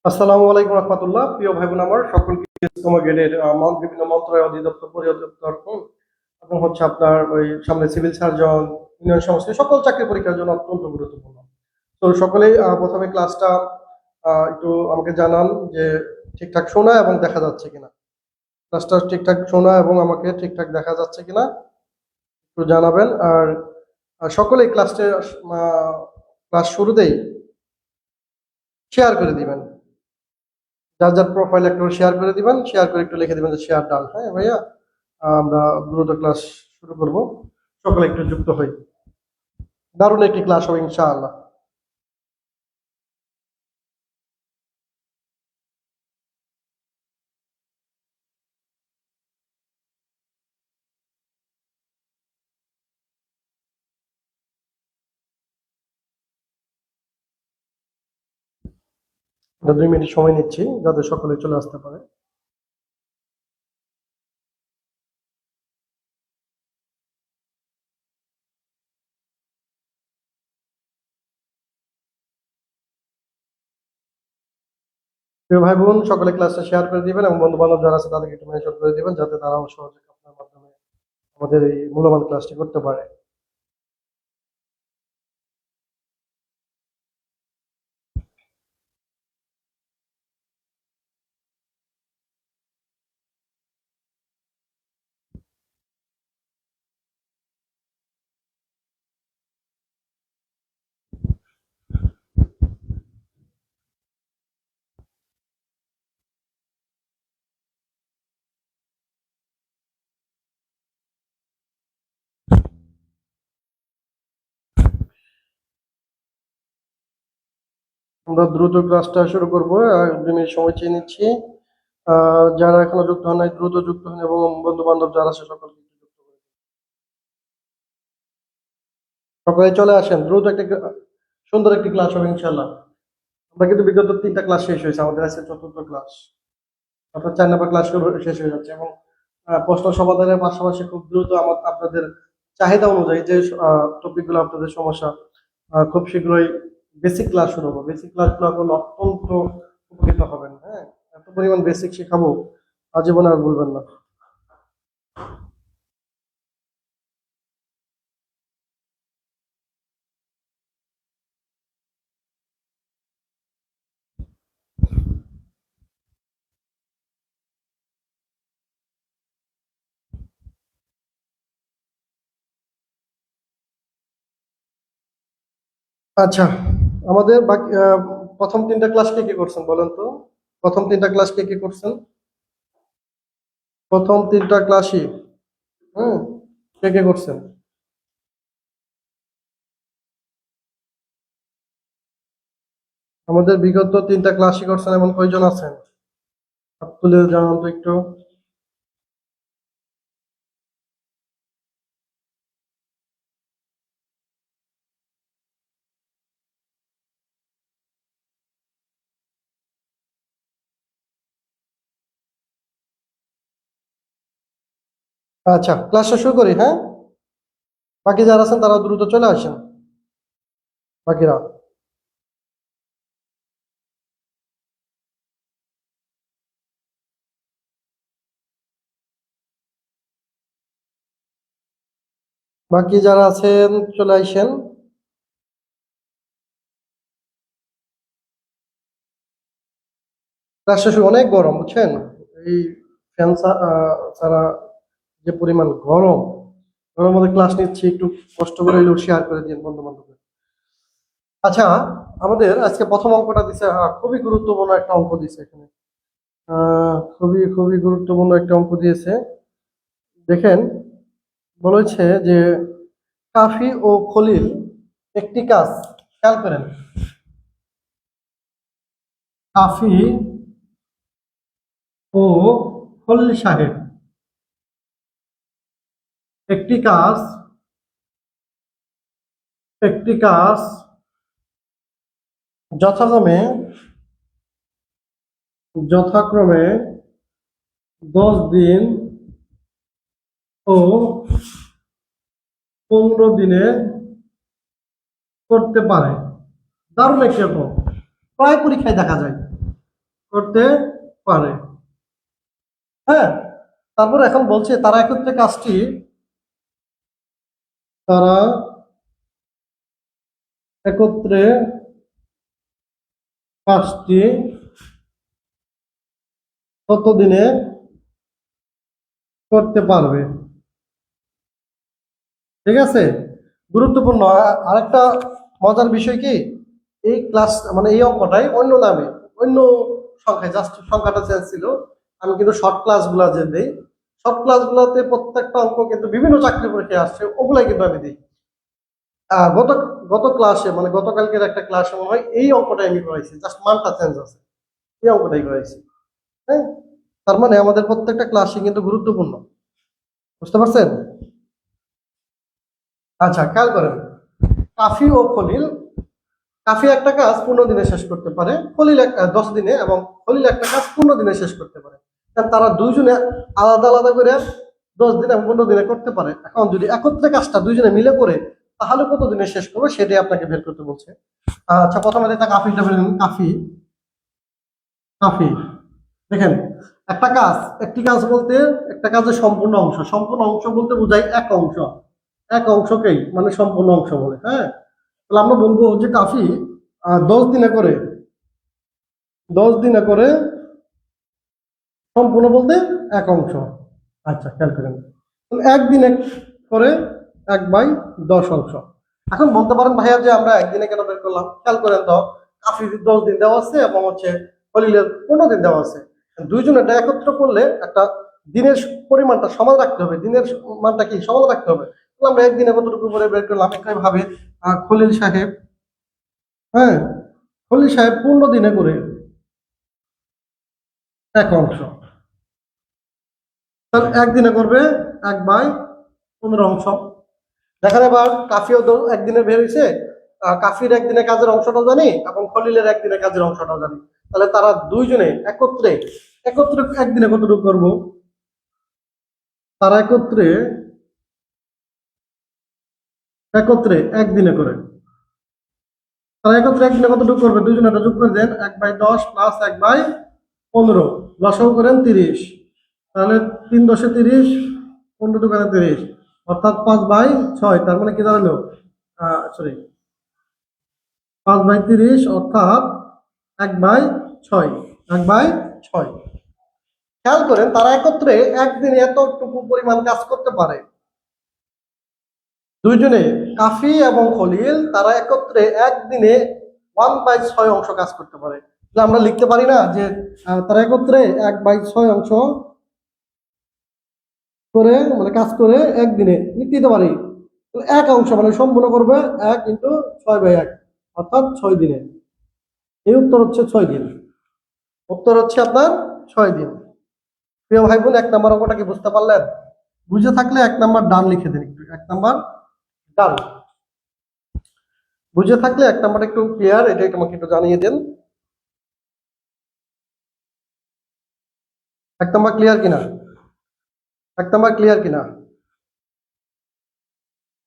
আসসালামু আলাইকুম রহমতুল্লাহ। প্রিয় ভাই বোন আমার সকলকে তোমার গেটের বিভিন্ন মন্ত্রণালয় অধিদপ্তর পরিদপ্তর এবং হচ্ছে আপনার ওই সামনে সিভিল সার্জন ইউনিয়ন সংস্থা সকল চাকরি পরীক্ষার জন্য অত্যন্ত গুরুত্বপূর্ণ। তো সকলেই প্রথমে ক্লাসটা একটু আমাকে জানান যে ঠিকঠাক শোনা এবং দেখা যাচ্ছে কিনা। ক্লাসটা ঠিকঠাক শোনা এবং আমাকে ঠিকঠাক দেখা যাচ্ছে কিনা একটু জানাবেন। আর সকলেই ক্লাস শুরুতেই শেয়ার করে দিবেন। যার যার প্রোফাইল একটু শেয়ার করে দিবেন, শেয়ার করে একটু লিখে দিবেন যে শেয়ার ডান। হ্যাঁ ভাইয়া, আমরা দ্রুত ক্লাস শুরু করব। সকলে একটু যুক্ত হই। দারুণ একটি ক্লাস হবে ইনশাআল্লাহ। আমরা 2 মিনিট সময় নিচ্ছি যাতে সকলে চলে আসতে পারে। প্রিয় ভাই বোন, সকলে ক্লাসটা শেয়ার করে দিবেন এবং বন্ধু বান্ধব যারা আছে তাদেরকে একটু মেনশন করে দিবেন যাতে তারাও সহজে আপনার মাধ্যমে আমাদের এই মূল্যবান ক্লাসটি করতে পারে। আমরা দ্রুত ক্লাসটা শুরু করবো। 2 মিনিট সময় চেয়ে নিচ্ছি। যারা এখনো যুক্ত হন নাই দ্রুত যুক্ত হন এবং বন্ধু বান্ধব যারা আছে সকলকে একটু যুক্ত করে দিন। সকলে চলে আসেন, দ্রুত একটা সুন্দর একটি ক্লাস হবে ইনশাল্লাহ। আমরা কিন্তু বিগত 3টা ক্লাস শেষ হয়েছে, আমাদের আছে 4র্থ ক্লাস, অর্থাৎ 4 নম্বর ক্লাস শেষ হয়ে যাচ্ছে এবং প্রশ্ন সমাধানের পাশাপাশি খুব দ্রুত আপনাদের চাহিদা অনুযায়ী যে টপিক গুলো আপনাদের সমস্যা, খুব শীঘ্রই বেসিক ক্লাস শুরু হবে। বেসিক ক্লাসগুলো করলে অত্যন্ত উপকৃত হবেন। হ্যাঁ, এত পরিমাণ বেসিক শেখাবো আজীবনে আর ভুলবেন না। আচ্ছা, আমাদের বাকি প্রথম 3টা ক্লাস কে কে করছেন বলেন তো? প্রথম 3টা ক্লাস কে কে করছেন? প্রথম 3টা ক্লাসই হুম কে কে করছেন? আমাদের বিগত 3টা ক্লাসই করছেন এমন কয়জন আছেন? হাত তুলে জানান তো একটু। আচ্ছা, ক্লাসটা শুরু করি। হ্যাঁ, বাকি যারা আছেন তারা দ্রুত চলে আসেন। বাকিরা, বাকি যারা আছেন চলে আসেন। ক্লাসটা শুরু, অনেক গরম বুঝছেন। এই ফ্যান ছাড়া যে পরিমাণ গরম, গরমের মধ্যে ক্লাস নিচ্ছি, একটু কষ্ট করে হলেও শেয়ার করে দিন বন্ধু বান্ধব। আচ্ছা, আমাদের আজকে প্রথম অঙ্কটা দিছে, খুবই গুরুত্বপূর্ণ একটা অঙ্ক দিছে এখানে। খুবই খুবই গুরুত্বপূর্ণ একটা অঙ্ক দিয়েছে। দেখেন, বলেছে যে কাফি ও খলিল একটি কাজ, খেয়াল করেন, কাফি ও খলিল সাহেব একটি কাজ একটি কাজ যথাক্রমে যথাক্রমে 10 দিন ও 15 দিনে করতে পারে। দারুণ একটি রকম, প্রায় পরীক্ষায় দেখা যায়। করতে পারে। হ্যাঁ, তারপর এখন বলছে তারা একত্রে কাজটি কত দিনে করতে পারবে। ঠিক আছে, গুরুত্বপূর্ণ। আরেকটা মজার বিষয় কি, এই ক্লাস মানে এই অঙ্কটাই অন্য নামে, অন্য সংখ্যায়, জাস্ট সংখ্যাটা চেঞ্জ ছিল। আমি কিন্তু শর্ট ক্লাস গুলা যে দিই, শর্ট ক্লাস গুলাতে প্রত্যেকটা অঙ্ক কিন্তু বিভিন্ন চাকরি পরীক্ষায় আসছে, ওগুলাই কিন্তু আমি দিই। গত গত ক্লাসে মানে গতকালকের একটা ক্লাসে মনে হয় এই অঙ্কটাই আমি করাইছি, জাস্ট মানটা চেঞ্জ আছে, এই অঙ্কটাই করাইছি। হ্যাঁ, তার মানে আমাদের প্রত্যেকটা ক্লাসই কিন্তু গুরুত্বপূর্ণ। বুঝতে পারছেন? আচ্ছা, খেয়াল করেন, কাফি ও খলিল, কাফি একটা কাজ 15 দিনে শেষ করতে পারে, খলিল 10 দিনে, এবং খলিল একটা কাজ 15 দিনে শেষ করতে পারে। কারণ তারা দুইজনে আলাদা আলাদা করে 10 দিন এবং 15 দিনে করতে পারে। এখন যদি একত্রে কাজটা দুইজনে মিলে করে, তাহলে কত দিনে শেষ করবে সেটাই আপনাকে বের করতে বলছে। আচ্ছা, প্রথমে যেটা কাফিটা বের করুন। কাফি, কাফি দেখেন, একটা কাজ, একটি কাজ বলতে একটা কাজের সম্পূর্ণ অংশ, সম্পূর্ণ অংশ বলতে বোঝায় এক অংশ, এক অংশকেই মানে সম্পূর্ণ অংশ বলে। হ্যাঁ, তাহলে আমরা বলবো যে কাফি 10 দিনে করে, 10 দিনে করে সম্পূর্ণ বলতে এক অংশ। আচ্ছা, খেয়াল করেন, একদিনে করে 1/10 অংশ। এখন বলতে পারেন ভাইয়া যে আমরা একদিনে কেন বের করলাম? খেয়াল করেন তো, কাফি 10 দিন দেওয়া আছে এবং হচ্ছে খলিলের 15 দিন দেওয়া আছে। দুইজনে এটা একত্র করলে একটা দিনের পরিমাণটা সমান রাখতে হবে, দিনের মানটা কি সমান রাখতে হবে। তাহলে আমরা একদিনে কতটুকু করে বের করলাম, একই ভাবে খলিল সাহেব, হ্যাঁ, খলিল সাহেব 15 দিনে করে এক অংশ, তাহলে একদিনে করবে 1/15 অংশ। দেখেন এবার কাফিও তো একদিনে বের হয়েছে, কাফির একদিনে কাজের অংশটাও জানি এবং খলিলের একদিনে কাজের অংশটাও জানি। তাহলে তারা দুইজনে একত্রে একত্রে একদিনে কতটুকু করব? তারা একত্রে একত্রে একদিনে করে, তারা একত্রে একদিনে কতটুকু করবে? দুইজনে এটা যোগ করে দেন, 1/10 প্লাস 1/15, লসাগু করেন 30। তাহলে 3×10 = 30, 15×30, অর্থাৎ 5/6। তার মানে কি দাঁড়ালো, সরি, 5/30 অর্থাৎ 1/6, 1/6। খেয়াল করেন, তারা একত্রে একদিনে এতটুকু পরিমাণ কাজ করতে পারে। দুইজনে, কাফি এবং খলিল, তারা একত্রে একদিনে 1/6 অংশ কাজ করতে পারে। তাহলে আমরা লিখতে পারি না যে তারা একত্রে 1/6 অংশ করে মানে কাজ করে একদিনে, লিখতে দিতে পারি। এক অংশ মানে সম্পূর্ণ করবে 1 × 6/1, অর্থাৎ 6 দিনে। এই উত্তর হচ্ছে 6 দিন। উত্তর হচ্ছে আপনার 6 দিন। প্রিয় ভাই বোন, 1 নম্বর অঙ্কটা কি বুঝতে পারলেন? বুঝে থাকলে 1 নম্বর ডান লিখে দিন, একটু 1 নম্বর ডান। বুঝে থাকলে 1 নম্বর একটু ক্লিয়ার, এটাই তোমাকে একটু জানিয়ে দেন। 1 নম্বর ক্লিয়ার কিনা? 1 নম্বর ক্লিয়ার কিনা?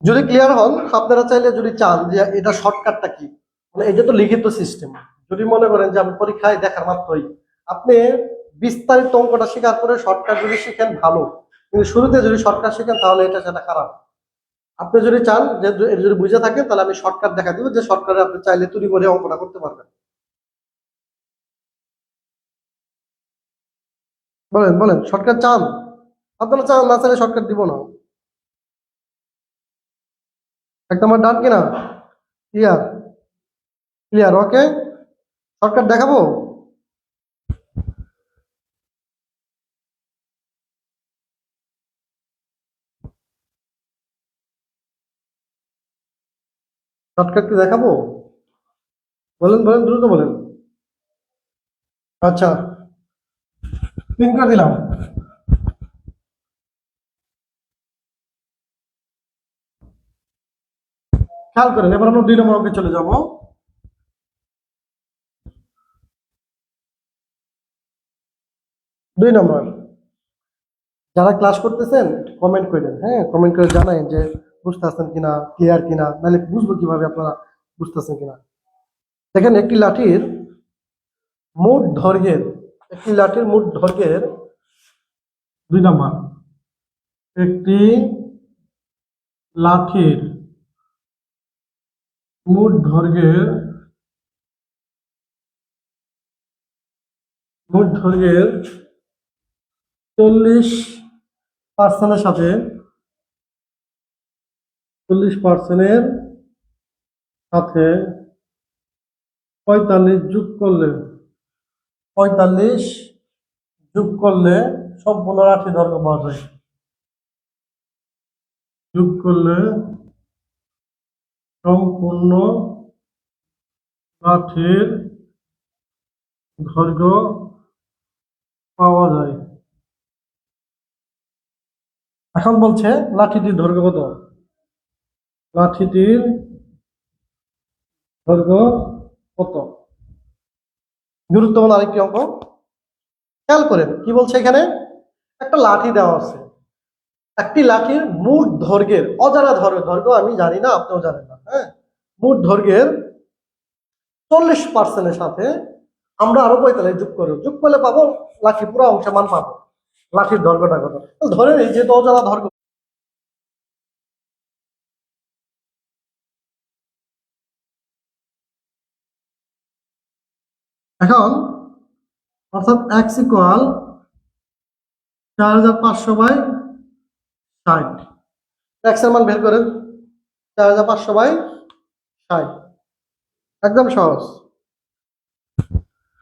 যদি ক্লিয়ার হন, আপনারা চাইলে যদি চান যে এটা শর্টকাটটা কি, মানে এটা তো লিখিত সিস্টেম, যদি মনে করেন যে আমি পরীক্ষায় দেখার মাত্রই আপনি বিস্তারিত অঙ্কটা শেখার পরে শর্টকাট যদি শিখেন ভালো, কিন্তু শুরুতে যদি শর্টকাট শিখেন তাহলে এটা সেটা খারাপ। আপনি যদি চান যে এটা যদি বুঝে থাকেন, তাহলে আমি শর্টকাট দেখা দিব, যে শর্টকাটে আপনি চাইলে তৈরি করে অঙ্কটা করতে পারবেন। বলেন বলেন, শর্টকাট চান? আপনারা চান, না চাইলে শর্টকাট দিব না। 1 নম্বর ডান কিনা? ক্লিয়ার? ক্লিয়ার, ওকে। শর্টকাট দেখাবো। শর্টকাট কি দেখাবো? বলেন বলেন, দ্রুত বলেন। আচ্ছা, পিন করে দিলাম। খেয়াল করেন, এবার আমরা 2 নম্বর অঙ্কে চলে যাব। 2 নম্বর, যারা ক্লাস করতেছেন কমেন্ট করেন, হ্যাঁ, কমেন্ট করে জানাই যে বুঝতেছেন কিনা, ক্লিয়ার কিনা, নাহলে বুঝবো কিভাবে আপনারা বুঝতেছেন কিনা। দেখেন, একটি লাঠির মোট দৈর্ঘ্যের, একটি লাঠির মোট দৈর্ঘ্যের 2 নাম্বার, একটি লাঠির মোট দৈর্ঘ্যের 40%-এর সাথে 40%-এর সাথে 45 যোগ করলে 45 যোগ করলে সম্পূর্ণ লাঠি দৈর্ঘ্য পাওয়া যায়। যোগ করলে সম্পূর্ণ লাঠির দৈর্ঘ্য পাওয়া যায়। এখন বলছে লাঠিটির দৈর্ঘ্য কত? লাঠিটির দৈর্ঘ্য কত? গুরুত্বপূর্ণ আরেকটি অঙ্ক, খেয়াল করেন কি বলছে এখানে। একটা লাঠি দেওয়া আছে, একটি লাঠির মোট দৈর্ঘ্যের, অজানা দৈর্ঘ্য আমি জানি না, আপনিও জানেন না, হ্যাঁ, মোট দৈর্ঘ্যের 40%-এর সাথে আমরা আরো 45 যোগ করবো, যোগ করলে পাবো লাঠি পুরো অংশের মান পাবো। লাঠির দৈর্ঘ্যটা কত? ধরে নিই যেহেতু অজানা দৈর্ঘ্য, এখন অর্থাৎ x ইকুয়াল 4500/60। x এর মান বের করেন, 4500/60, একদম সহজ।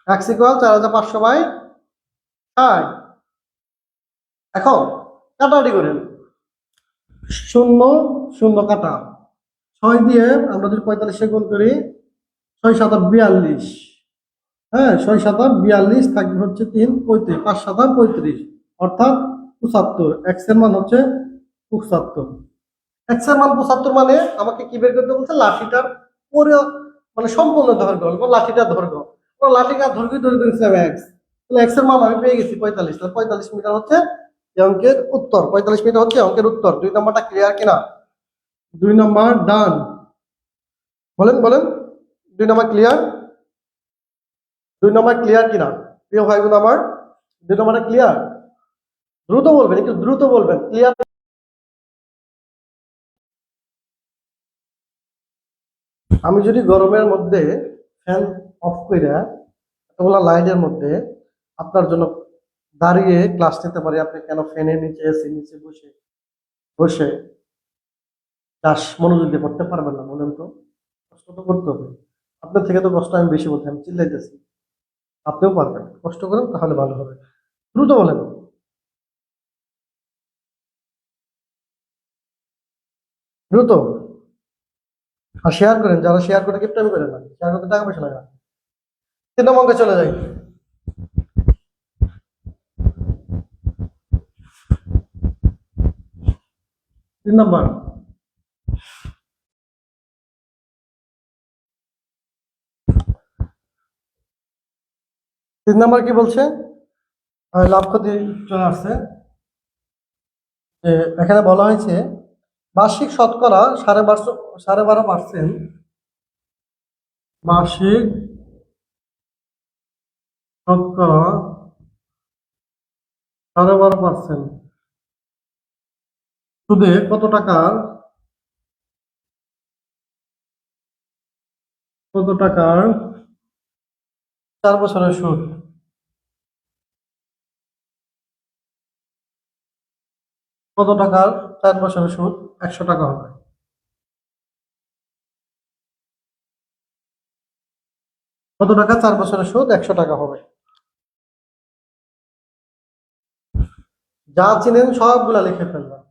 x equal 4500/60। এখন কাটাকাটি করেন, 0 0 কাটা, 6 দিয়ে আমরা যদি 45 গুণ করি, 6 7 42, হ্যাঁ 6 7 42 থাকবে হচ্ছে 3 35, 5 7 35, অর্থাৎ 75। এক্স এর মান হচ্ছে 75। এক্স এর মান 75 মানে আমাকে কি বের করতে বলছে? লাঠিটার পুরো মানে সম্পূর্ণ দৈর্ঘ্য বা লাঠিটার দৈর্ঘ্য। লাঠিটার দৈর্ঘ্য দৈর্ঘ্য হিসেবে এক্স, তাহলে এক্স এর মান আমি পেয়ে গেছি 45। তাহলে 45 মিটার হচ্ছে এই অঙ্কের উত্তর। 45 মিটার হচ্ছে অঙ্কের উত্তর। 2 নম্বরটা ক্লিয়ার কিনা? 2 নম্বর ডান। বলেন বলেন, 2 নম্বর ক্লিয়ার? 2 নম্বর ক্লিয়ার কিনা প্রিয় ভাই বোন আমার? 2 নম্বরটা ক্লিয়ার? দ্রুত বলবেন, একটু দ্রুত বলবেন, ক্লিয়ার? আমি যদি গরমের মধ্যে ফ্যান অফ করে এতগুলা লাইটের মধ্যে আপনার জন্য দাঁড়িয়ে ক্লাস নিতে পারি, আপনি কেন ফ্যানের নিচে এসির নিচে বসে বসে ক্লাস মনোযোগ দিয়ে করতে পারবেন না? বলেন তো, কষ্ট তো করতে হবে। আপনার থেকে তো কষ্ট আমি বেশি বলছি, আমি চিল্লাইতেছি, আপনিও পারবেন, কষ্ট করেন তাহলে ভালো হবে। দ্রুত বলেন, দ্রুত। আর শেয়ার করেন, যারা শেয়ার করে কিপটামি করেন না, শেয়ার করতে টাকা পয়সা লাগে না। 3 নম্বর অঙ্কে চলে যাই। 3 নম্বর, 3 নম্বর কি বলছে? লাভ ক্ষতি চলে আসছে। যে এখানে বলা হয়েছে বার্ষিক শতকরা 12.5%, বার্ষিক শতকরা 12.5% সুদে কত টাকার 4 বছরের সুদ? কত টাকার 4 বছরের সুদ? 100 টাকা হবে। কত টাকা 4 বছরের সুদ? 100 টাকা হবে। যা চিনেন সবগুলা লিখে ফেলবেন।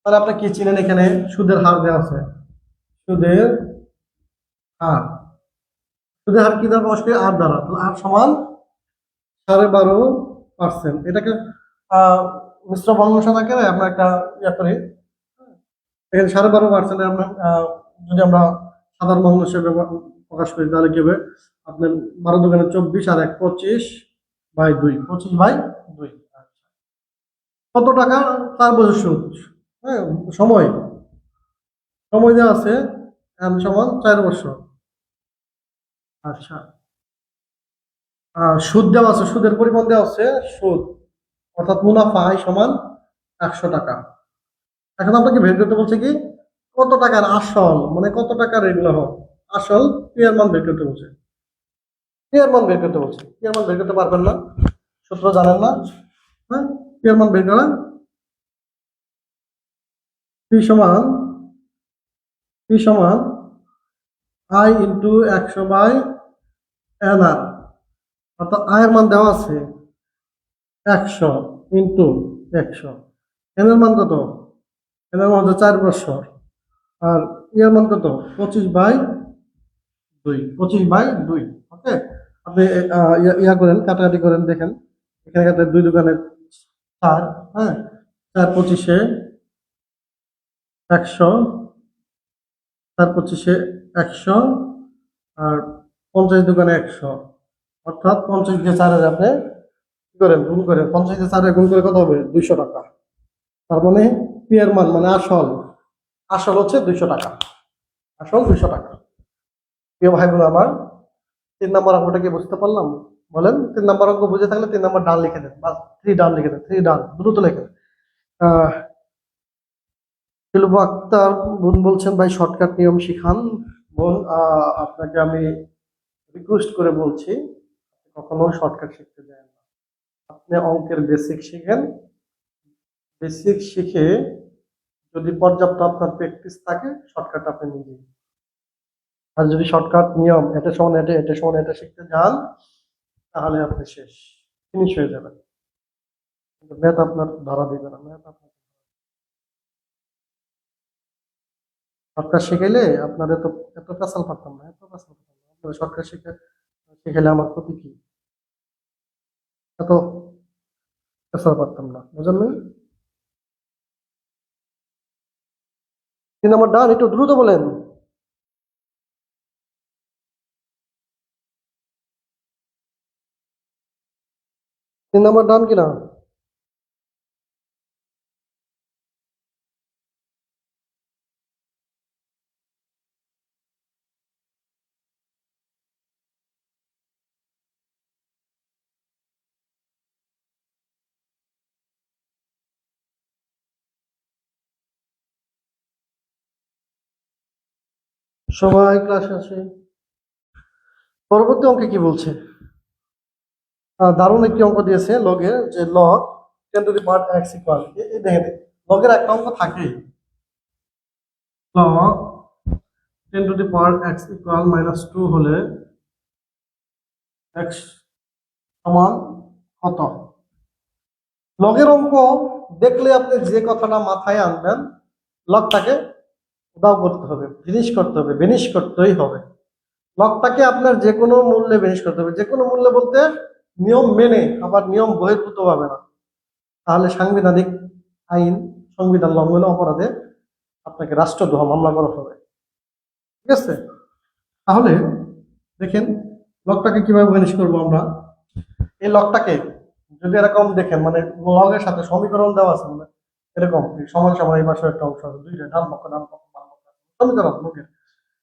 তাহলে আপনি কি চিনেন? এখানে সুদের হার দেওয়া আছে, সুদের হার। সুদের হার কি দ্বারা প্রকাশ করি? আর দ্বারা। তাহলে আর সমান 12.5%। এটাকে মিশ্র ভগ্নাংশ থাকে না, আমরা একটা ইয়া করি, এখানে 12.5% আমরা যদি আমরা সাধারণ ভগ্নাংশে প্রকাশ করি তাহলে কি হবে? আপনার 12 দোকানে 24 আর 1 25/2, 25/2। কত টাকা 4 বছর সুদ? হ্যাঁ, সময় সময় দেওয়া আছে সমান 4 বছর। আচ্ছা, সুদ দেওয়া আছে, সুদের পরিমাণ দেওয়া আছে, সুদ অর্থাৎ মুনাফা আয় সমান 100 টাকা। এখন আপনাকে বের করতে বলছে কি কত টাকার আসল, মানে কত টাকার এগুলো হোক আসল পিয়ার মান বের করতে বলছে। পিয়ার মান বের করতে বলছে, পিয়ার মান বের করতে পারবেন না, সূত্র জানেন না। হ্যাঁ, পিয়ার মান বের করা, পি সমান পি সমান আই ইন্টু 100/NR, অর্থাৎ আয়ের মান দেওয়া আছে 100 ইন্টু 100, এন এর মান কত, এন এর মান হচ্ছে 4 বছর, আর ইয়ার মান কত 25/2, 25/2। ওকে, আপনি ইয়া করেন, কাটাকাটি করেন, দেখেন এখানে কাটলে 2 দোকানে 4, হ্যাঁ 4 × 25 100, 4 × 25 100, আর 50 দোকানে 100, অর্থাৎ 50 দিয়ে 4 আপনি কি করেন গুণ করেন, 50 দিয়ে 4 গুণ করে কত হবে 200 টাকা। তার মানে পিয়ার মান মানে আসল, আসল হচ্ছে 200 টাকা, আসল 200 টাকা। প্রিয় ভাই বোন আমার, 3 নম্বর অঙ্কটা কি বুঝতে পারলাম? বলেন, 3 নম্বর অঙ্ক বুঝে থাকলে 3 নম্বর ডান লিখে দেন, বা 3 ডান লিখে দেন, 3 ডান দ্রুত লেখেন। আহ শিলুবু আক্তার বোন বলছেন ভাই শর্টকাট নিয়ম শিখান। বোন, আপনাকে আমি রিকোয়েস্ট করে বলছি, কখনো শর্টকাট শিখতে দেন না। আপনি অঙ্কের বেসিক শিখেন, বেসিক শিখে যদি পর্যাপ্ত আপনার প্র্যাকটিস থাকে শর্টকাট আপনি নিজেই। আর যদি শর্টকাট নিয়ম এটা সমান এটা, এটা সমান এটা শিখতে যান, তাহলে আপনি শেষ, ফিনিশ হয়ে যাবেন। কিন্তু ম্যাথ আপনার ধরা দিবে না, ম্যাথ আপনার শর্টকাট শিখাইলে আপনার এত এত পেশাল পারতাম না, এত পেশাল পারতাম না। আপনার শর্টকাট শিখাইলে আমার ক্ষতি কি, এত পেশাল পারতাম না, বুঝলেন নাই? 3 নম্বর ডান, একটু দ্রুত বলেন। 3 নম্বর ডান কিনা? সবাই ক্লাসে আছে। পরবর্তী অঙ্কে কি বলছে? দারুণ একটি অঙ্ক দিয়েছে লগের, যে লগ 10⁻x ইকুয়াল, দেখেন লগের একটা অঙ্ক থাকেই, লগ 10⁻x ইকুয়াল -2 হলে x সমান কত। লগের অঙ্ক দেখলে আপনি যে কথাটা মাথায় আনবেন, লগটাকে উদাও করতে হবে, ফিনিশ করতে হবে, বেনিশ করতেই হবে। লগটাকে আপনার যে কোনো মূল্যে বেনিশ করতে হবে, যে কোনো মূল্যে বলতে নিয়ম মেনে, আবার নিয়ম বহির্ভূত হবে না, তাহলে সাংবিধানিক আইন, সংবিধান লঙ্ঘন অপরাধে আপনাকে রাষ্ট্রদ্রোহ মামলা করা হবে। ঠিক আছে, তাহলে দেখেন লগটাকে কিভাবে ম্যানেজ করবো আমরা। এই লগটাকে যদি এরকম দেখেন, মানে লগের সাথে সমীকরণ দেওয়া আছে, মানে এরকম সমান সমান এই পাশে একটা অংশ আছে, দুইটা ডান পক্ষ ডান পক্ষ বাম পক্ষ সমীকরণ লগের,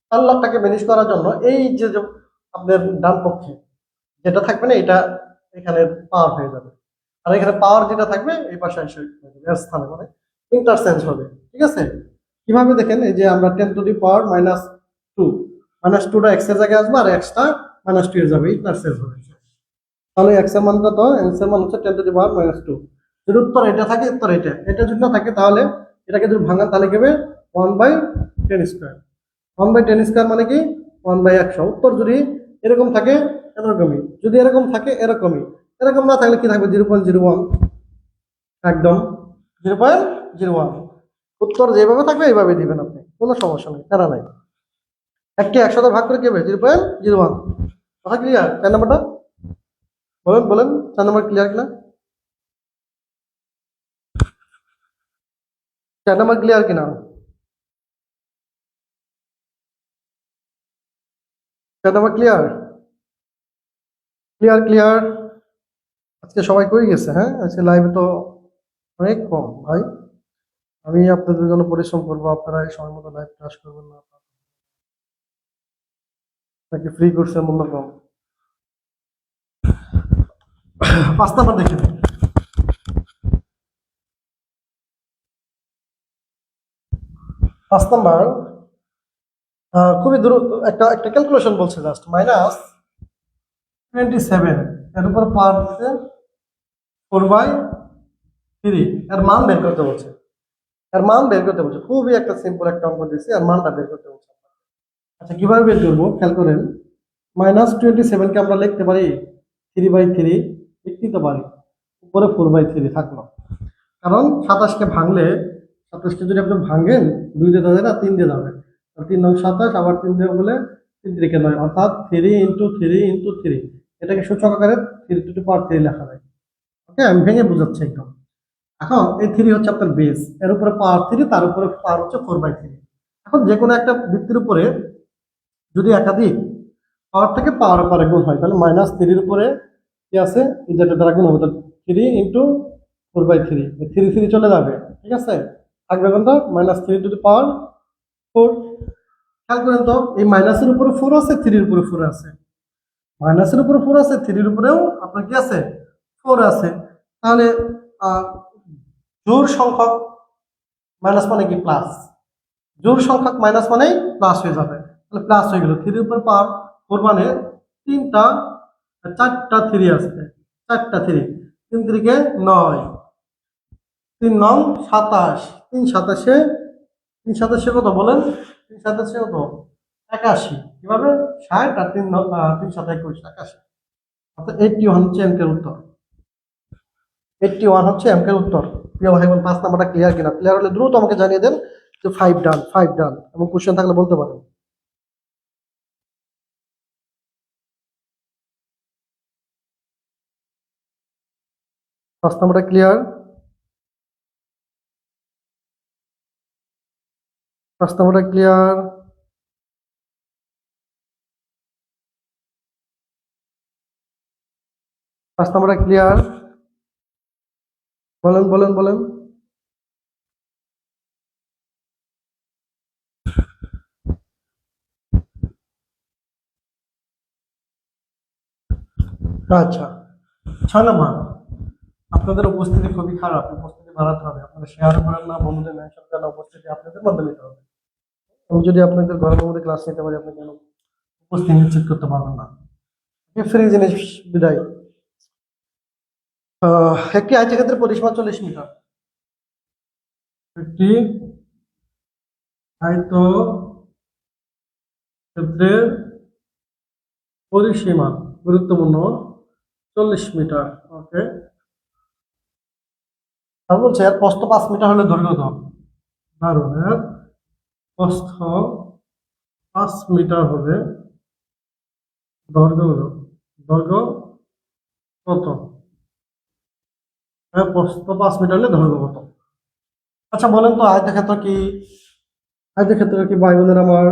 তার লগটাকে ম্যানেজ করার জন্য এই যে আপনার ডান পক্ষে যেটা থাকবে না, এটা এখানে পাওয়ার হয়ে যাবে, আর এখানে পাওয়ার যেটা থাকবে এই পাশে এসে এর স্থানে, মানে ইন্টারচেঞ্জ হবে। ঠিক আছে, কিভাবে দেখেন, এই যে আমরা 10⁻², -2টা এক্স এর জায়গায় আসবে, আর এক্সটা -2 এর যাবে, ইন্টারচেঞ্জ হবে। তাহলে এক্স এর মান কত, এক্স এর মান হচ্ছে 10⁻²। যদি উত্তর এটা থাকে, উত্তর এটা, এটা যদি না থাকে তাহলে এটাকে যদি ভাঙান তাহলে কি হবে 1/10²। 1/10² মানে কি 1/100। উত্তর যদি এরকম থাকে এরকমই, যদি এরকম থাকে এরকমই, এরকম না থাকলে কি থাকবে 0.01, একদম 0.01। উত্তর যেভাবে থাকবে এইভাবে দিবেন আপনি, কোনো সমস্যা নেই, তারা নাই। একটি 100 ভাগ করে কি হবে 0.01। কথা ক্লিয়ার? 4 নম্বরটা বলেন, বলেন 4 নম্বর ক্লিয়ার কিনা? 4 নম্বর ক্লিয়ার কিনা? 4 নম্বর ক্লিয়ার? Clear clear. আজকে সবাই কই গেছে? হ্যাঁ, আজকে লাইভে তো অনেক কম ভাই। আমি আপনাদের জন্য পরিশ্রম করবো, আপনারা এই সময় মতো লাইভ ক্লাস করবেন না, নাকি ফ্রি কোর্সের মূল্য কম? 5 নাম্বার দেখে নিন। 5 নাম্বার খুবই দ্রুত একটা একটা ক্যালকুলেশন বলছে, জাস্ট -27 এর উপর পাওয়ার দিচ্ছে 4/3, এর মান বের করতে বলছে। এর মান বের করতে বলছে, খুবই একটা সিম্পল একটা অঙ্ক দিয়েছি, এর মানটা বের করতে বলছে। আচ্ছা কিভাবে বের করবো খেয়াল করেন। -27 কে আমরা লিখতে পারি 3/3, লিখতে তো পারি, উপরে 4/3 থাকলো। কারণ 27 কে ভাঙলে, 27 কে যদি আপনি ভাঙেন 2 দিয়ে যাবে না, 3 দিয়ে যাবে। 3 নং 27, আবার 3 দিয়ে বলে 3 3 9, অর্থাৎ 3 × 3 × 3। এটাকে সূচক আকারে 3 লেখা যায়। ওকে, আমি ভেঙে বোঝাচ্ছি একদম। এখন এই 3 হচ্ছে আপনার বেস, এর উপরে পাওয়ার 3, তার উপরে পাওয়ার হচ্ছে 4/3। এখন যে কোনো একটা বৃত্তের উপরে যদি একাধিক পাওয়ার থেকে পাওয়ার উপরে গুণ হয়, তাহলে -3 উপরে কি আছে, যেটা দ্বারা গুণ হবে, 3 × 4/3, 3 চলে যাবে, ঠিক আছে। থাকবে কোনটা, -3 × 4। খেয়াল করেন তো, এই মাইনাসের উপরে 4 আছে, 3 উপরে 4 আছে। মাইনাসের উপরে 4 আছে, 3 উপরেও আপনার কি আছে, 4 আছে। তাহলে জোড় সংখ্যক মাইনাস মানে কি প্লাস, জোড় সংখ্যক মাইনাস মানেই প্লাস হয়ে যাবে। তাহলে প্লাস হয়ে গেল। 3 উপর পাওয়ার 4 মানে 4টা 3 আছে, 4টা 3, 3 3 9, 3 9 27, 3 27 কত বলেন, 3 27 কত, 81। কিভাবে, 60 আর 3 3 7 21, 81। অর্থাৎ 81 হচ্ছে অঙ্কের উত্তর। 81 হচ্ছে অঙ্কের উত্তর। প্রিয় ভাই বোন, 5 নাম্বারটা ক্লিয়ার কিনা? ক্লিয়ার হলে দ্রুত আমাকে জানিয়ে দেন যে 5 ডান, 5 ডান, এবং কোশ্চেন থাকলে বলতে পারেন। 5 নাম্বারটা ক্লিয়ার? 5 নাম্বারটা ক্লিয়ার? 5 নাম্বারটা ক্লিয়ার? বলেন বলেন বলেন। আচ্ছা, 6 নাম্বার, আপনাদের উপস্থিতি খুবই খারাপ, উপস্থিতি বাড়াতে হবে। আপনারা শেয়ার করেন না, বন্ধুদের মেনশন করেন না, উপস্থিতি আপনাদের মধ্যে নিতে হবে। আমি যদি আপনাদের ঘরের মধ্যে ক্লাস নিতে পারি, আপনি কেন উপস্থিতি নিশ্চিত করতে পারবেন না? ফ্রি জিনিস, বিদায়। একটি আয়তক্ষেত্রের পরিসীমা 40 মিটার। একটি আয়তক্ষেত্রের পরিসীমা, গুরুত্বপূর্ণ, 40 মিটার। ওকে, তার বলছে এর প্রস্থ 5 মিটার হলে দৈর্ঘ্য কত? দারুণ, এর প্রস্থ 5 মিটার হলে দৈর্ঘ্য কত? প্রস্থ 5 মিটার হলে দৈর্ঘ্য কত? আচ্ছা বলেন তো, আয়তক্ষেত্র কি? আয়তক্ষেত্র কি ভাই বোনের আমার,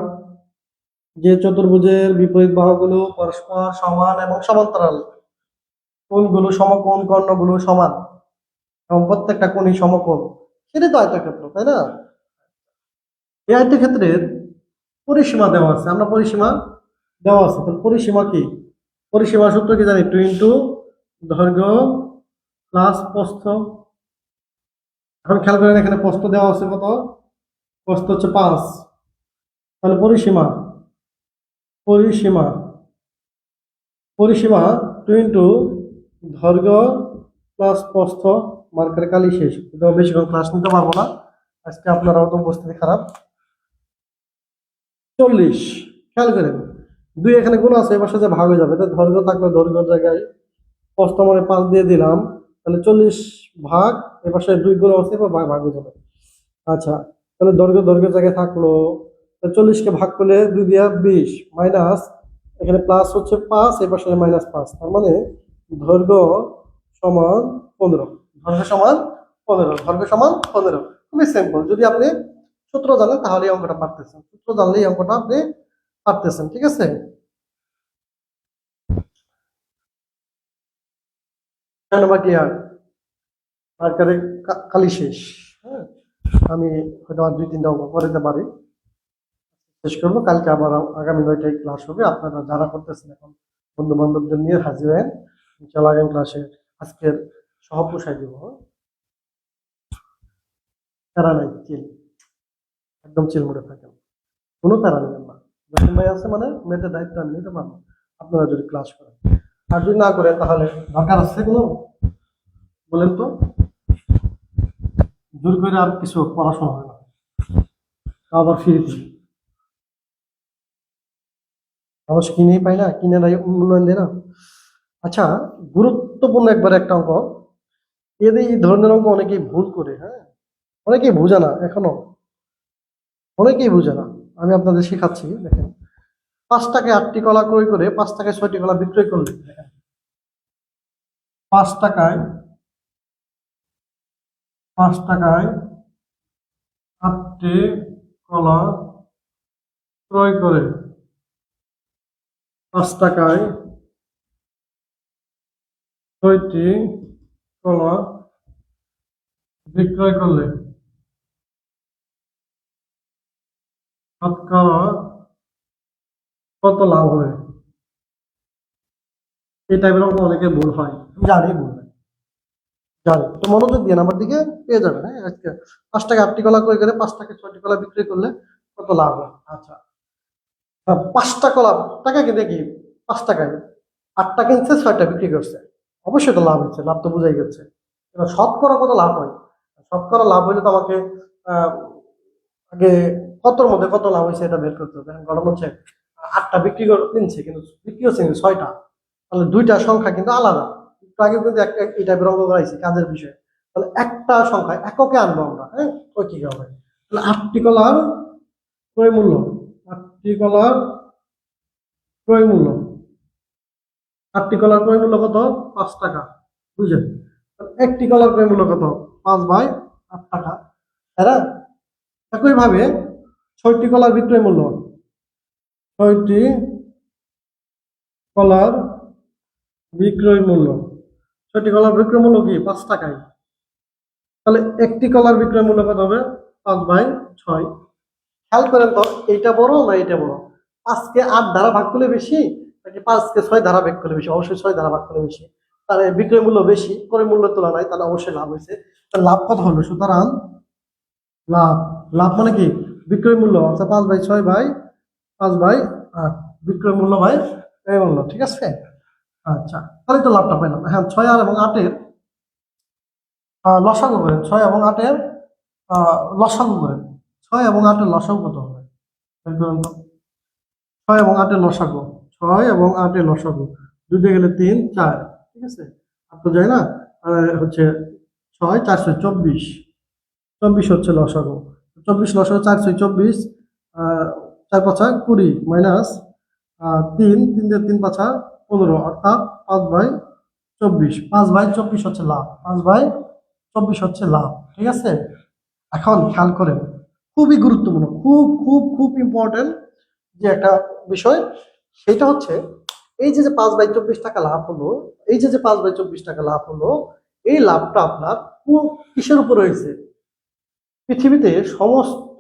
যে চতুর্ভুজের বিপরীত বাহুগুলো পরস্পর সমান এবং সমান্তরাল, কোণগুলো সমকোণ, কর্ণগুলো সমান, এবং প্রত্যেকটা কোণই সমকোণ, সেটাই তো আয়তক্ষেত্র, তাই না? এই আয়তক্ষেত্রের পরিসীমা দেওয়া আছে, আমরা পরিসীমা দেওয়া আছে, তাহলে পরিসীমা কি? পরিসীমা সূত্র কি জানি, 2 × দৈর্ঘ্য প্লাস প্রস্থ। এখন খেয়াল করেন, এখানে প্রস্থ দেওয়া আছে কত, প্রস্থ হচ্ছে 5, তাহলে পরিসীমা 2 × দৈর্ঘ্য প্লাস প্রস্থ। মার্কের কালি শেষ, বেশিক্ষণ ক্লাস নিতে পারবো না আজকে, আপনারাও তো উপস্থিতি খারাপ। 40, খেয়াল করেন 2 এখানে গুণ আছে, এবার সাথে ভাগ হয়ে যাবে, দৈর্ঘ্য থাকলে দৈর্ঘ্যের জায়গায় প্রস্থ মানে 5 দিয়ে দিলাম, তাহলে 40 ভাগ, এবার সাথে 2 গুণ আছে, এবার ভাগ হয়ে যাবে। আচ্ছা, তাহলে দৈর্ঘ্যের জায়গায় থাকলো, 40 কে ভাগ করলে 2 দিয়ে 20, মাইনাস এখানে প্লাস হচ্ছে 5, এবার সাথে -5, তার মানে দৈর্ঘ্য সমান 15। দৈর্ঘ্য সমান 15। খুবই সিম্পল, যদি আপনি সূত্র জানেন তাহলে এই অঙ্কটা পারতেছেন, সূত্র জানলেই এই অঙ্কটা আপনি পারতেছেন, ঠিক আছে। ক্লিয়ার? মার্কারে কালি শেষ। হ্যাঁ, আমি হয়তো আর 2-3টা অঙ্ক করে দিতে পারি, শেষ করবো। কালকে আবার আগামী 9টায় ক্লাস হবে। আপনারা যারা করতেছেন এখন বন্ধু বান্ধবদের নিয়ে হাজির হয়েন, ইনশাআল্লাহ আগামী ক্লাসে। আজকের সব পোষায় দিব, হ্যাঁ? তারা নাই, চিল, একদম চিল মোডে থাকেন, কোনো তারা নেবেন না। জসিম ভাই আছে মানে মেয়েদের দায়িত্ব আমি নিতে পারবো, আপনারা যদি ক্লাস করেন। আর যদি না করেন তাহলে দরকার আছে কোনো, বলেন তো? জোর করে আর কিছু পড়াশোনা হয় না, তাও আবার ফ্রিতে। মানুষ কিনেই পায় না, কিনে নাই মূল্যায়ন দেয় না। আচ্ছা, গুরুত্বপূর্ণ একবার একটা অঙ্ক, এদের এই ধরনের অঙ্ক অনেকেই ভুল করে, হ্যাঁ, অনেকেই বোঝে না এখনো, অনেকেই বোঝে না। আমি আপনাদের শেখাচ্ছি, দেখেন। 5 টাকায় 8টি কলা ক্রয় করে 5 টাকায় 6টি কলা বিক্রয় করলে, দেখেন, 5 টাকায় 8টি কলা ক্রয় করে 5 টাকায় 6টি কলা বিক্রয় করলে শতকরা কত লাভ হবে? এই টাইপের অঙ্ক অনেকে ভুল হয়, জানি ভুল হয়, জানি। তো মনোযোগ দিয়ে আমার দিকে পেয়ে যাবেন, হ্যাঁ। আজকে 5 টাকায় 8টি কলা ক্রয় করে 5 টাকায় 6টি কলা বিক্রি করলে কত লাভ হয়? আচ্ছা, 5টা কলা টাকা কি দেখি, 5 টাকায় 8টা কিনছে, 6টা বিক্রি করছে, অবশ্যই তো লাভ হচ্ছে, লাভ তো বোঝাই গেছে। এবার শতকরা কত লাভ হয়? শতকরা লাভ হইলে তো আমাকে আহ, আগে কতর মধ্যে কত লাভ হয়েছে এটা বের করতে হবে। এখন ঘটনা হচ্ছে 8টা কিনছে, কিন্তু বিক্রি হচ্ছে কিন্তু 6টা, তাহলে দুইটা সংখ্যা কিন্তু আলাদা। একটু আগে কিন্তু এই টাইপের অঙ্ক করাইছি কাজের বিষয়ে। তাহলে একটা সংখ্যা এককে আনবো আমরা, হ্যাঁ, ওই কি হবে? তাহলে 8টি কলার ক্রয় মূল্য, 8টি কলার ক্রয় মূল্য, 8টি কলার ক্রয় মূল্য কত? 5 টাকা, বুঝলেন? একটি কলার ক্রয় মূল্য কত? 5/8 টাকা, তাই না? একইভাবে 6টি কলার বিক্রয় মূল্য, 6টি কলার বিক্রয় মূল্য, 6টি কলার বিক্রয় মূল্য কি? 5 টাকায়। তাহলে একটি কলার বিক্রয় মূল্য কত হবে? 5/6। খেয়াল করেন তো, এইটা বড় না এটা বড়? 5কে 8 দ্বারা ভাগ করলে বেশি, নাকি 5কে 6 দ্বারা ভাগ করলে বেশি? অবশ্যই 6 দ্বারা ভাগ করলে বেশি। তাহলে বিক্রয় মূল্য বেশি, ক্রয় মূল্যের তুলনায়, তাহলে অবশ্যই লাভ হয়েছে। তাহলে লাভ কত হলো? সুতরাং লাভ, লাভ মানে কি? বিক্রয় মূল্য, অর্থাৎ 5/6 5/8, বিক্রয় মূল্য বাই ক্রয় মূল্য, ঠিক আছে? আচ্ছা, তাহলে তো লাভটা পেলাম। হ্যাঁ, 6 আর এবং 8-এর লসাগু করেন, 6 এবং 8-এর লসাগু করেন। 6 এবং 8-এর লসাগু কত হবে? বের করেন তো। 6 এবং 8-এর লসাগু, 6 এবং 8-এর লসাগু, 2 দিয়ে গেলে 3 4, ঠিক আছে? আর তো যায় না, হচ্ছে 6 424, 24 হচ্ছে লসাগু। 24 লসাগু, 424, 4 5 20 মাইনাস 3 দিয়ে 3 5 15, অর্থাৎ 5/24, 5/24 হচ্ছে লাভ, 5/24 হচ্ছে লাভ, ঠিক আছে? এখন খেয়াল করেন, খুবই গুরুত্বপূর্ণ, খুব খুব খুব ইম্পর্টেন্ট যে একটা বিষয়, সেটা হচ্ছে এই যে 5/24 টাকা লাভ হলো, এই যে 5/24 টাকা লাভ হলো, এই লাভটা আপনার কিসের উপর হয়েছে? পৃথিবীতে সমস্ত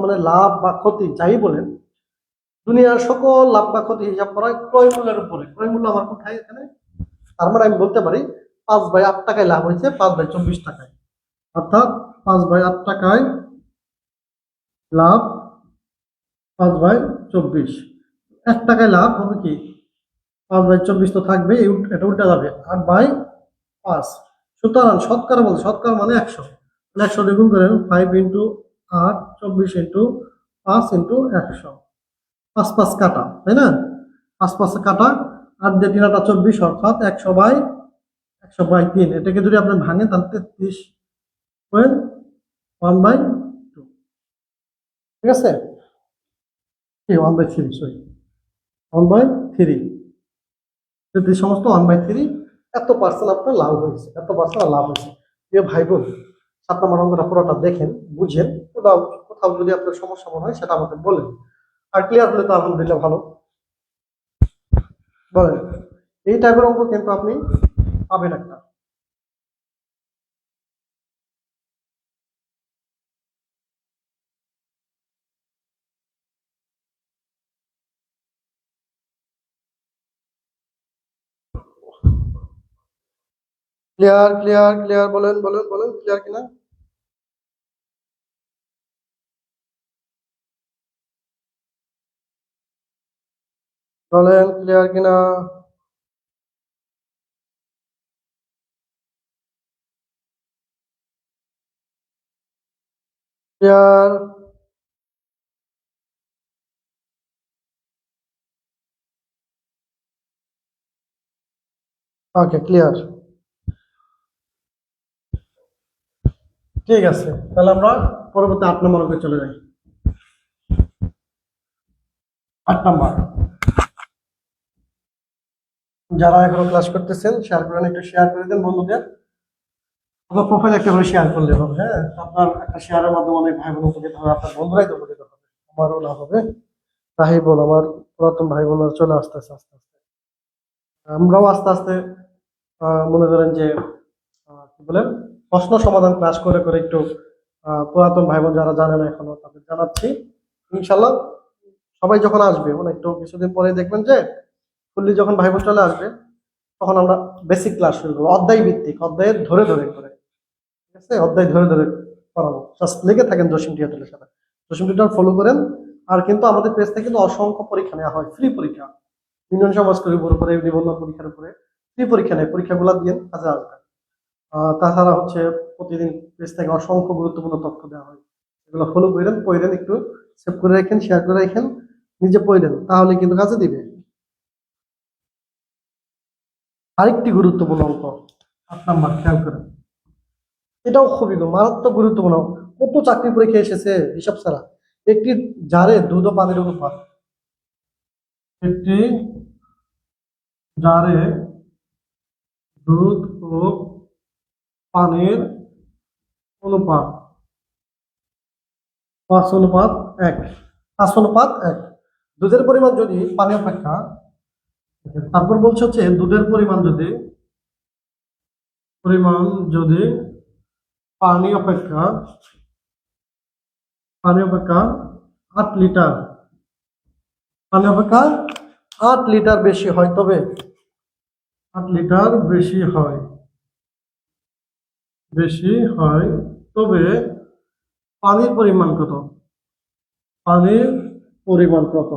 মানে লাভ বা ক্ষতি যাই বলেন, দুনিয়ার সকল লাভ বা ক্ষতি হিসাব করা হয় ক্রয় মূল্যের উপরে। ক্রয় মূল্য আমার কোথায়? এখানে। তার মানে আমি বলতে পারি 5/8 টাকায় লাভ হয়েছে 5/24 টাকায়, অর্থাৎ 5/8 টাকায় লাভ 5/24, 1 টাকায় লাভ হবে কি? 5/24 তো থাকবে, এটা উল্টা যাবে, 8/5। সুতরাং শতকরা বলতে, শতকরা মানে 100, 100 দিয়ে গুণ করেন, 5 × 8, 24 × 5 × 100, 5 5 কাটা, তাই না? 5 5 কাটা, 8 দিয়ে 3 8 24, অর্থাৎ 100/3। এটাকে যদি আপনি ভাঙেন তাহলে 33.1/2, ঠিক আছে? 1/3, সরি, 1/3, সমস্ত 1/3, এত% আপনার লাভ হয়েছে, এত% লাভ হয়েছে। প্রিয় ভাই বোন, 7 নম্বর অঙ্কটা পুরোটা দেখেন, বুঝেন, কোথাও কোথাও যদি আপনার সমস্যা মনে হয় সেটা আমাকে বলেন। আর ক্লিয়ার হলে তো আলহামদুলিল্লাহ ভালো। বলেন, এই টাইপের অঙ্ক কিন্তু আপনি পাবেন একটা। ক্লিয়ার ক্লিয়ার ক্লিয়ার, বলেন বলেন বলেন, ক্লিয়ার কিনা? বলেন ক্লিয়ার কিনা? ক্লিয়ার? ওকে, ক্লিয়ার। ঠিক আছে, তাহলে আমরা পরবর্তী 8 নম্বর অঙ্কে চলে যাই। 8 নম্বর, যারা এখনো ক্লাস করতেছেন শেয়ার করেন, একটু শেয়ার করে দেন বন্ধুদের। আপনার প্রোফাইল একটা করে শেয়ার করলে হবে। হ্যাঁ, আপনার একটা শেয়ারের মাধ্যমে অনেক ভাই বোন উপকৃত হবে, আপনার বন্ধুরাই তো উপকৃত হবে, আমারও লাভ হবে। তাই বল, আমার পুরাতন ভাই বোনরা চলে আসতেছে আস্তে আস্তে। আমরাও আস্তে আস্তে মনে করেন যে কি বলেন, প্রশ্ন সমাধান ক্লাস করে করে একটু পুরাতন ভাই বোন যারা জানে না এখনো তাদের জানাচ্ছি। ইনশাল্লাহ সবাই যখন আসবে, মানে একটু কিছুদিন পরে দেখবেন যে ফুললি যখন ভাই বোন চলে আসবে, তখন আমরা বেসিক ক্লাস শুরু করবো, অধ্যায় ভিত্তিক, অধ্যায়ের ধরে ধরে করে। ঠিক আছে, অধ্যায় ধরে ধরে করাবো। জাস্ট লেগে থাকেন জসিম টিউটোরিয়ালের সাথে, জসিম টিউটোরিয়াল ফলো করেন। আর কিন্তু আমাদের পেজ থেকে কিন্তু অসংখ্য পরীক্ষা নেওয়া হয়, ফ্রি পরীক্ষা। ইউনিয়ন সমাজকর্মীর উপরে, নিবন্ধন পরীক্ষার উপরে ফ্রি পরীক্ষা নেয়, পরীক্ষাগুলো দিয়ে কাজে আসবে। তাছাড়া হচ্ছে প্রতিদিন পেজ থেকে অসংখ্য গুরুত্বপূর্ণ তথ্য দেওয়া হয়, এগুলো ফলো করেন, পড়েন, একটু সেভ করে রাখেন, শেয়ার করে রাখেন, নিজে পড়েন, তাহলে কিন্তু কাজে দিবে। আরেকটি গুরুত্বপূর্ণ অঙ্ক 8 নম্বর, খেয়াল করেন, এটাও খুবই মারাত্মক গুরুত্বপূর্ণ। কত চাকরি পরীক্ষা এসেছে হিসাব ছাড়া। একটি জারে দুধ ও পানির অনুপাত, একটি জারে দুধ ও পানির অনুপাত 5:1, 5:1। দুধের পরিমাণ যদি পানি অপেক্ষা, তারপর বলছে হচ্ছে দুধের পরিমাণ যদি পানি অপেক্ষা 8 লিটার, পানি অপেক্ষা 8 লিটার বেশি হয়, তবে 8 লিটার বেশি হয় তবে পানির পরিমাণ কত? পানির পরিমাণ কত?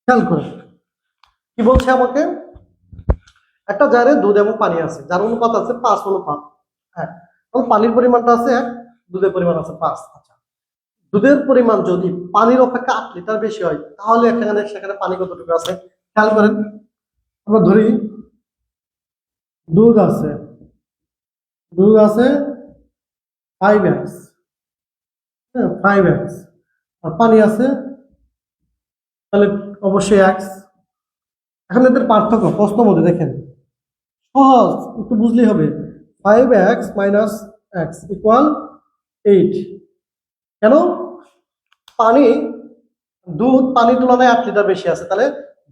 খেয়াল করে কি বলছে আমাকে, একটা জারে দুধ এবং পানি আছে, যার অনুপাত আছে 5:1। পানির পরিমাণটা আছে 1, দুধের পরিমাণ আছে 5। আচ্ছা, দুধের পরিমাণ যদি পানির অপেক্ষা 8 লিটার বেশি হয়, তাহলে সেখানে পানি কতটুকু আছে? খেয়াল করেন, আমরা ধরি দুধ আছে দুধ আছে 5x, হ্যাঁ 5x, আর পানি আছে তাহলে অবশ্যই x। এখন এদের পার্থক্য প্রশ্ন মধ্যে দেখেন, সহজ, একটু বুঝলেই হবে। 5x minus x equal 8। কেন? পানি, দুধ পানির তুলনায় 8 লিটার বেশি আছে, তাহলে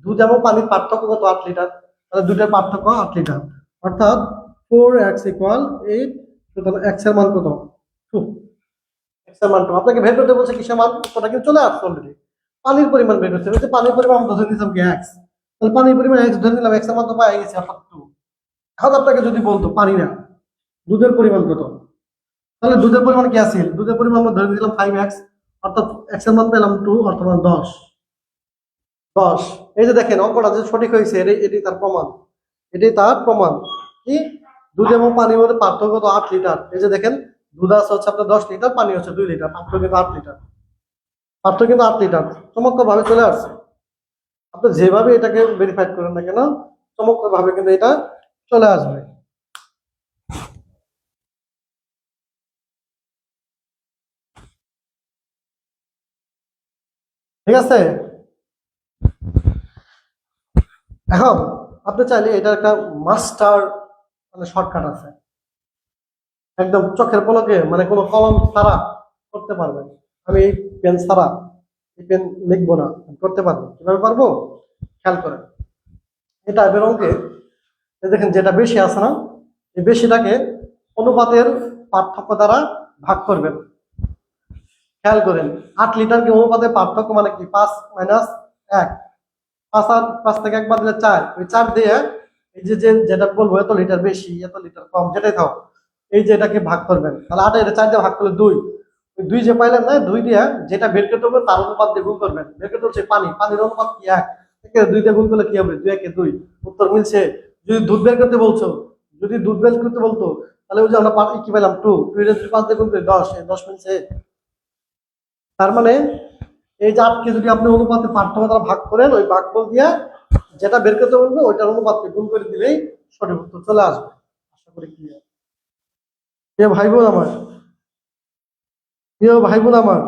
দুধ এবং পানির পার্থক্য কত? 8 লিটার। তাহলে দুধের পার্থক্য 8 লিটার, অর্থাৎ 4x ইকুয়াল 8। সুতরাং x এর মান কত? 2। x এর মান 2। আপনাকে বের করতে বলছে কিসের মান? উত্তরটা কিন্তু চলে আসছে অলরেডি। পানির পরিমাণ বের করতে হচ্ছে, পানির পরিমাণ আমরা ধরে নিলাম কি x, তাহলে পানির পরিমাণ x ধরে নিলাম, x এর মান তো পাই গেছে, অর্থাৎ 2। এখন আপনাকে যদি বলতো পানি না, দুধের পরিমাণ কত, তাহলে দুধের পরিমাণ কি আছে? দুধের পরিমাণ আমরা ধরে নিলাম 5x, অর্থাৎ x এর মান পেলাম 2, অর্থাৎ 10। এই যে দেখেন অঙ্কটা যে সঠিক হয়েছে, এটি তার প্রমাণ। কি? দুধ এবং পানির মধ্যে পার্থক্য তো 8 লিটার। এই যে দেখেন, দুধ আছে হচ্ছে আপনার 10 লিটার, পানি হচ্ছে 2 লিটার, পার্থক্য কিন্তু 8 লিটার। চমৎকার ভাবে চলে আসছে। আপনি যেভাবে এটাকে ভেরিফাই করেন না কেন, চমৎকার ভাবে কিন্তু এটা চলে আসবে। ঠিক আছে, এখন আপনি চাইলে এটার একটা মাস্টার মানে শর্টকাট আছে, একদম চোখের পলকে, মানে কোনো কলম ছাড়া করতে পারবেন। আমি এই পেন ছাড়া, এই পেন লিখবো না, করতে পারবো। কিভাবে পারবো? খেয়াল করেন, এটা এবার অঙ্কে দেখেন যেটা বেশি আছে না, এই বেশিটাকে অনুপাতের পার্থক্য দ্বারা ভাগ করবেন। খেয়াল করেন, 8 লিটার কি অনুপাতের পার্থক্য মানে কি? 5 - 1। 5 আর 5 থেকে 1 বাদ দিলে 4, ওই 4 দিয়ে এই যে যেটা বলবো এত লিটার বেশি এত লিটার কম যেটাই থাও, এই যে এটাকে ভাগ করবেন, তাহলে 8 এটা 4 দিয়ে ভাগ করলে 2, ওই 2 যে পাইলেন না 2 দিয়ে যেটা বের করতে হবে তার অনুপাত দিয়ে গুণ করবেন। বের করতে হচ্ছে পানির অনুপাত কি 1, একে 2 দিয়ে গুণ করলে কি হবে 2 একে 2, উত্তর মিলছে। যদি দুধ বের করতে বলছো, যদি দুধ বের করতে বলতো তাহলে ওই যে আমরা কি পেলাম 2, 2 এর 5 দিয়ে গুণ করে 10, এই 10 মিলছে। তার মানে এই যে 8 কে যদি আপনি অনুপাতে পার্থক্য দ্বারা ভাগ করেন, ওই ভাগফল দিয়ে যেটা বের করতে বলবে ওইটার অনুপাতকে গুণ করে দিলেই সঠিক উত্তর চলে আসবে। আশা করি ক্লিয়ার। প্রিয় ভাই বোন আমার, প্রিয় ভাই বোন আমার,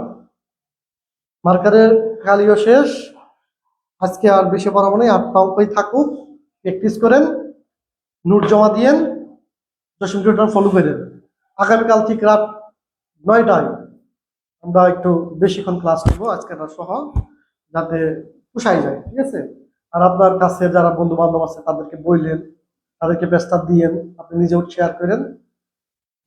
মার্কারের কালিও শেষ। আজকে আর বেশি পড়াবো না, 8টা অঙ্কই থাকুক। প্র্যাকটিস করেন, নোট জমা দিয়েন, দশম টিউটর ফলো করেন। আগামীকাল ঠিক রাত 9টায় আমরা একটু বেশিক্ষণ ক্লাস নেবো আজকের সহ, যাতে পুষাই যায়, ঠিক আছে। আর আপনার কাছে যারা বন্ধু বান্ধব আছে তাদেরকে বললেন, তাদেরকে পেজটা দিয়েন, আপনি নিজেও শেয়ার করেন।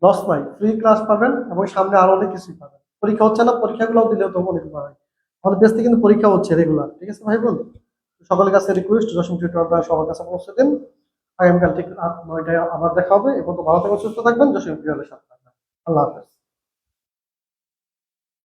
লস নাই, ফ্রি ক্লাস পাবেন এবং সামনে আরো অনেক কিছুই পাবেন। পরীক্ষা হচ্ছে না, পরীক্ষাগুলো দিলেও তো অনেক ভালো হয়। আমাদের পেজ থেকে কিন্তু পরীক্ষা হচ্ছে রেগুলার, ঠিক আছে ভাই বোন। সকলের কাছে রিকোয়েস্ট, দশম টিউটরটা সবার কাছে পৌঁছে দিন। আগামীকাল ঠিক রাত 9টায় আবার দেখা হবে। এখন তো ভালো থাকবেন, সুস্থ থাকবেন, দশম টিউটরের সাথে থাকবেন। আল্লাহ হাফেজ।